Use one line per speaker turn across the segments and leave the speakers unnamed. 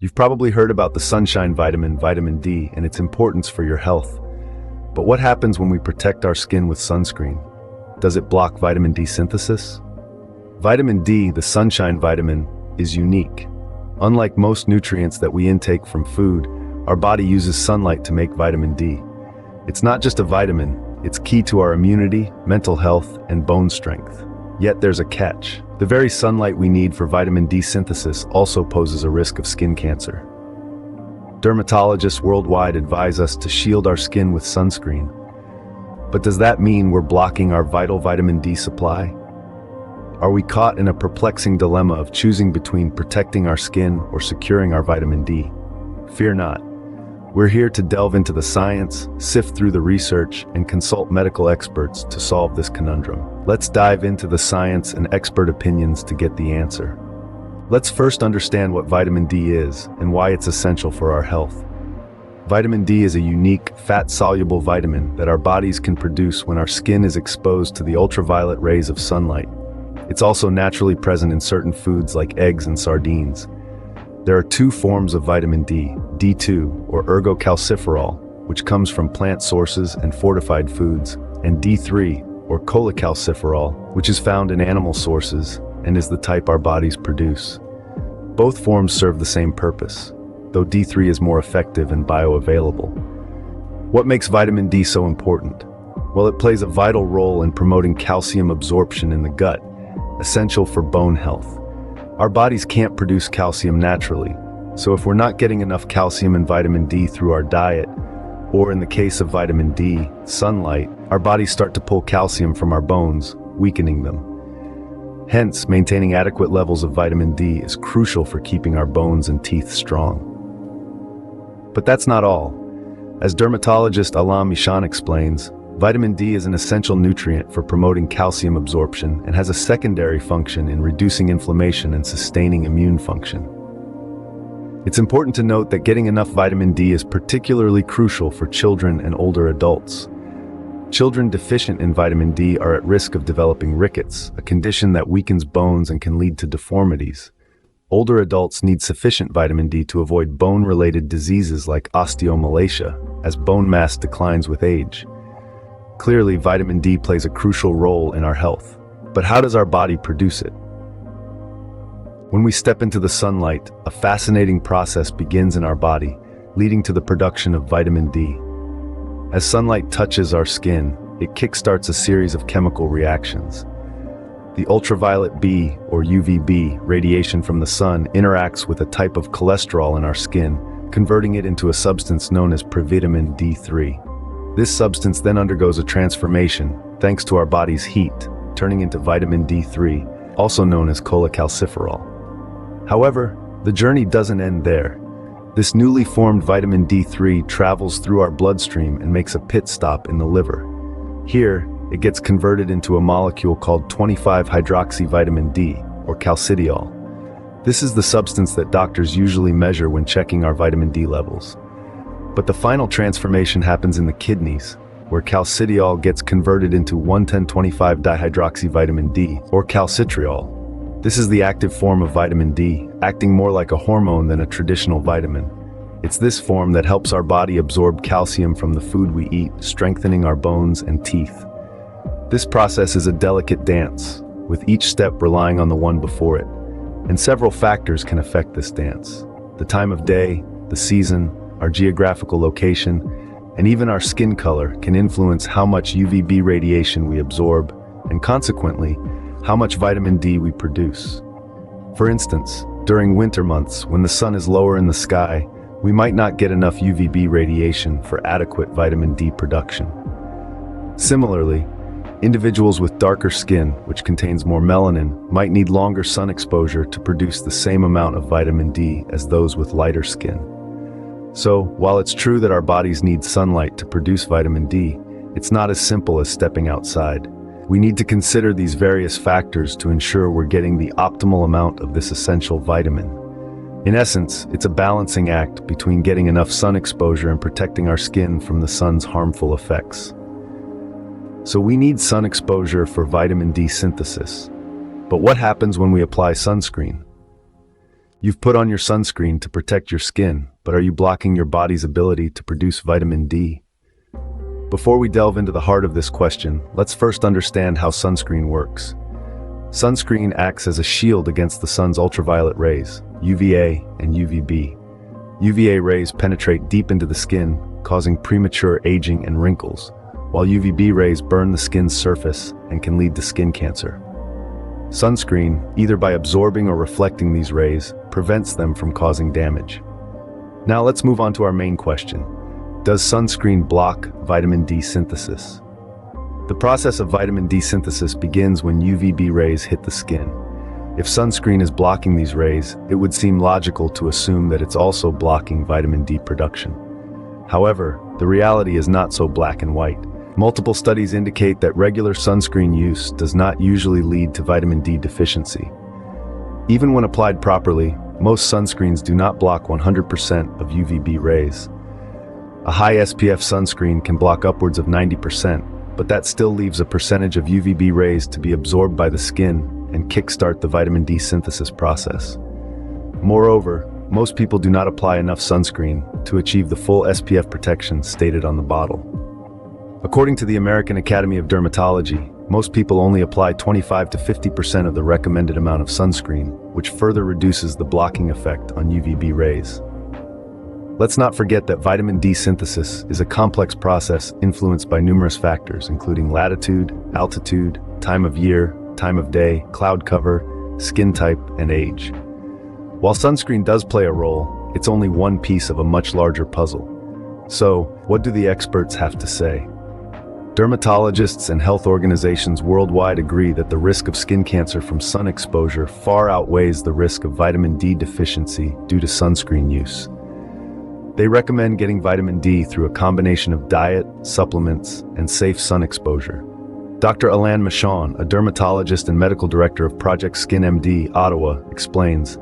You've probably heard about the sunshine vitamin, vitamin D, and its importance for your health. But what happens when we protect our skin with sunscreen? Does it block vitamin D synthesis? Vitamin D, the sunshine vitamin, is unique. Unlike most nutrients that we intake from food, our body uses sunlight to make vitamin D. It's not just a vitamin, it's key to our immunity, mental health, and bone strength. Yet there's a catch. The very sunlight we need for vitamin D synthesis also poses a risk of skin cancer. Dermatologists worldwide advise us to shield our skin with sunscreen. But does that mean we're blocking our vital vitamin D supply? Are we caught in a perplexing dilemma of choosing between protecting our skin or securing our vitamin D? Fear not. We're here to delve into the science, sift through the research, and consult medical experts to solve this conundrum. Let's dive into the science and expert opinions to get the answer. Let's first understand what vitamin D is and why it's essential for our health. Vitamin D is a unique, fat-soluble vitamin that our bodies can produce when our skin is exposed to the ultraviolet rays of sunlight. It's also naturally present in certain foods like eggs and sardines. There are two forms of vitamin D, D2, or ergocalciferol, which comes from plant sources and fortified foods, and D3, or cholecalciferol, which is found in animal sources and is the type our bodies produce. Both forms serve the same purpose, though D3 is more effective and bioavailable. What makes vitamin D so important? Well, it plays a vital role in promoting calcium absorption in the gut, essential for bone health. Our bodies can't produce calcium naturally, so if we're not getting enough calcium and vitamin D through our diet, or in the case of vitamin D, sunlight, our bodies start to pull calcium from our bones, weakening them. Hence, maintaining adequate levels of vitamin D is crucial for keeping our bones and teeth strong. But that's not all. As dermatologist Alam Mishan explains, vitamin D is an essential nutrient for promoting calcium absorption and has a secondary function in reducing inflammation and sustaining immune function. It's important to note that getting enough vitamin D is particularly crucial for children and older adults. Children deficient in vitamin D are at risk of developing rickets, a condition that weakens bones and can lead to deformities. Older adults need sufficient vitamin D to avoid bone-related diseases like osteomalacia, as bone mass declines with age. Clearly, vitamin D plays a crucial role in our health. But how does our body produce it? When we step into the sunlight, a fascinating process begins in our body, leading to the production of vitamin D. As sunlight touches our skin, it kickstarts a series of chemical reactions. The ultraviolet B, or UVB, radiation from the sun interacts with a type of cholesterol in our skin, converting it into a substance known as provitamin D3. This substance then undergoes a transformation, thanks to our body's heat, turning into vitamin D3, also known as cholecalciferol. However, the journey doesn't end there. This newly formed vitamin D3 travels through our bloodstream and makes a pit stop in the liver. Here, it gets converted into a molecule called 25-hydroxyvitamin D, or calcidiol. This is the substance that doctors usually measure when checking our vitamin D levels. But the final transformation happens in the kidneys, where calcidiol gets converted into 1,10,25-dihydroxyvitamin D, or calcitriol. This is the active form of vitamin D, acting more like a hormone than a traditional vitamin. It's this form that helps our body absorb calcium from the food we eat, strengthening our bones and teeth. This process is a delicate dance, with each step relying on the one before it. And several factors can affect this dance. The time of day, the season, our geographical location, and even our skin color can influence how much UVB radiation we absorb, and consequently, how much vitamin D we produce. For instance, during winter months, when the sun is lower in the sky, we might not get enough UVB radiation for adequate vitamin D production. Similarly, individuals with darker skin, which contains more melanin, might need longer sun exposure to produce the same amount of vitamin D as those with lighter skin. So, while it's true that our bodies need sunlight to produce vitamin D, it's not as simple as stepping outside. We need to consider these various factors to ensure we're getting the optimal amount of this essential vitamin. In essence, it's a balancing act between getting enough sun exposure and protecting our skin from the sun's harmful effects. So we need sun exposure for vitamin D synthesis. But what happens when we apply sunscreen? You've put on your sunscreen to protect your skin, but are you blocking your body's ability to produce vitamin D? Before we delve into the heart of this question, let's first understand how sunscreen works. Sunscreen acts as a shield against the sun's ultraviolet rays, UVA and UVB. UVA rays penetrate deep into the skin, causing premature aging and wrinkles, while UVB rays burn the skin's surface and can lead to skin cancer. Sunscreen, either by absorbing or reflecting these rays, prevents them from causing damage. Now let's move on to our main question. Does sunscreen block vitamin D synthesis? The process of vitamin D synthesis begins when UVB rays hit the skin. If sunscreen is blocking these rays, it would seem logical to assume that it's also blocking vitamin D production. However, the reality is not so black and white. Multiple studies indicate that regular sunscreen use does not usually lead to vitamin D deficiency. Even when applied properly, most sunscreens do not block 100% of UVB rays. A high SPF sunscreen can block upwards of 90%, but that still leaves a percentage of UVB rays to be absorbed by the skin and kickstart the vitamin D synthesis process. Moreover, most people do not apply enough sunscreen to achieve the full SPF protection stated on the bottle. According to the American Academy of Dermatology, most people only apply 25 to 50% of the recommended amount of sunscreen, which further reduces the blocking effect on UVB rays. Let's not forget that vitamin D synthesis is a complex process influenced by numerous factors, including latitude, altitude, time of year, time of day, cloud cover, skin type, and age. While sunscreen does play a role, it's only one piece of a much larger puzzle. So, what do the experts have to say? Dermatologists and health organizations worldwide agree that the risk of skin cancer from sun exposure far outweighs the risk of vitamin D deficiency due to sunscreen use. They recommend getting vitamin D through a combination of diet, supplements, and safe sun exposure. Dr. Alain Michon, a dermatologist and medical director of Project Skin MD, Ottawa, explains,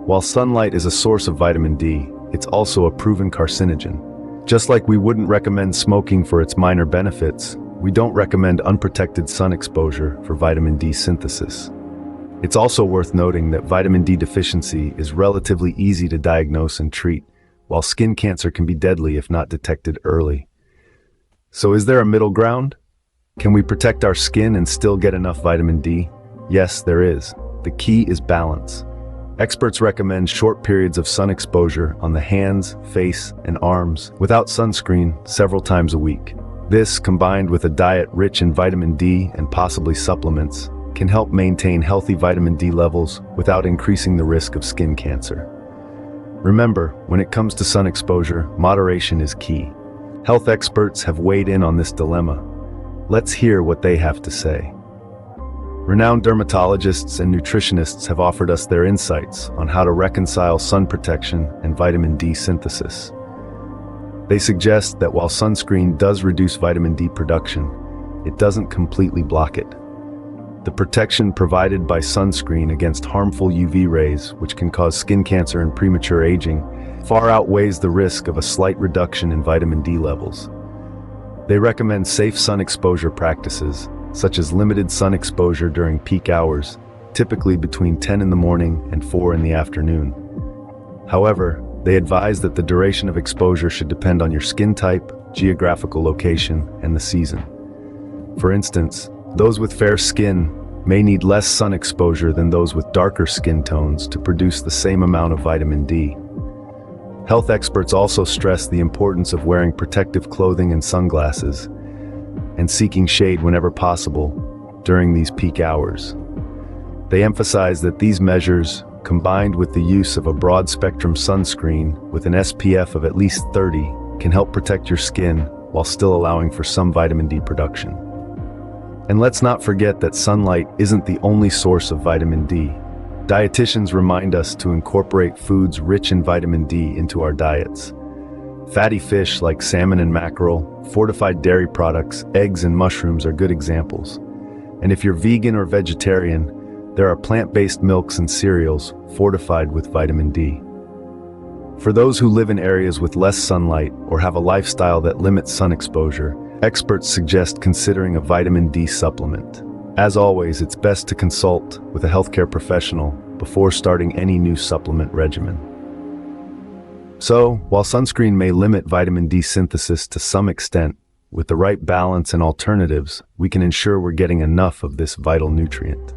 while sunlight is a source of vitamin D, it's also a proven carcinogen. Just like we wouldn't recommend smoking for its minor benefits, we don't recommend unprotected sun exposure for vitamin D synthesis. It's also worth noting that vitamin D deficiency is relatively easy to diagnose and treat, while skin cancer can be deadly if not detected early. So is there a middle ground? Can we protect our skin and still get enough vitamin D? Yes, there is. The key is balance. Experts recommend short periods of sun exposure on the hands, face, and arms without sunscreen several times a week. This, combined with a diet rich in vitamin D and possibly supplements, can help maintain healthy vitamin D levels without increasing the risk of skin cancer. Remember, when it comes to sun exposure, moderation is key. Health experts have weighed in on this dilemma. Let's hear what they have to say. Renowned dermatologists and nutritionists have offered us their insights on how to reconcile sun protection and vitamin D synthesis. They suggest that while sunscreen does reduce vitamin D production, it doesn't completely block it. The protection provided by sunscreen against harmful UV rays, which can cause skin cancer and premature aging, far outweighs the risk of a slight reduction in vitamin D levels. They recommend safe sun exposure practices, such as limited sun exposure during peak hours, typically between 10 in the morning and 4 in the afternoon. However, they advise that the duration of exposure should depend on your skin type, geographical location, and the season. For instance, those with fair skin may need less sun exposure than those with darker skin tones to produce the same amount of vitamin D. Health experts also stress the importance of wearing protective clothing and sunglasses, and seeking shade whenever possible during these peak hours. They emphasize that these measures, combined with the use of a broad-spectrum sunscreen with an SPF of at least 30, can help protect your skin while still allowing for some vitamin D production. And let's not forget that sunlight isn't the only source of vitamin D. Dietitians remind us to incorporate foods rich in vitamin D into our diets. Fatty fish like salmon and mackerel, fortified dairy products, eggs and mushrooms are good examples. And if you're vegan or vegetarian, there are plant-based milks and cereals fortified with vitamin D. For those who live in areas with less sunlight or have a lifestyle that limits sun exposure, experts suggest considering a vitamin D supplement. As always, it's best to consult with a healthcare professional before starting any new supplement regimen. So, while sunscreen may limit vitamin D synthesis to some extent, with the right balance and alternatives, we can ensure we're getting enough of this vital nutrient.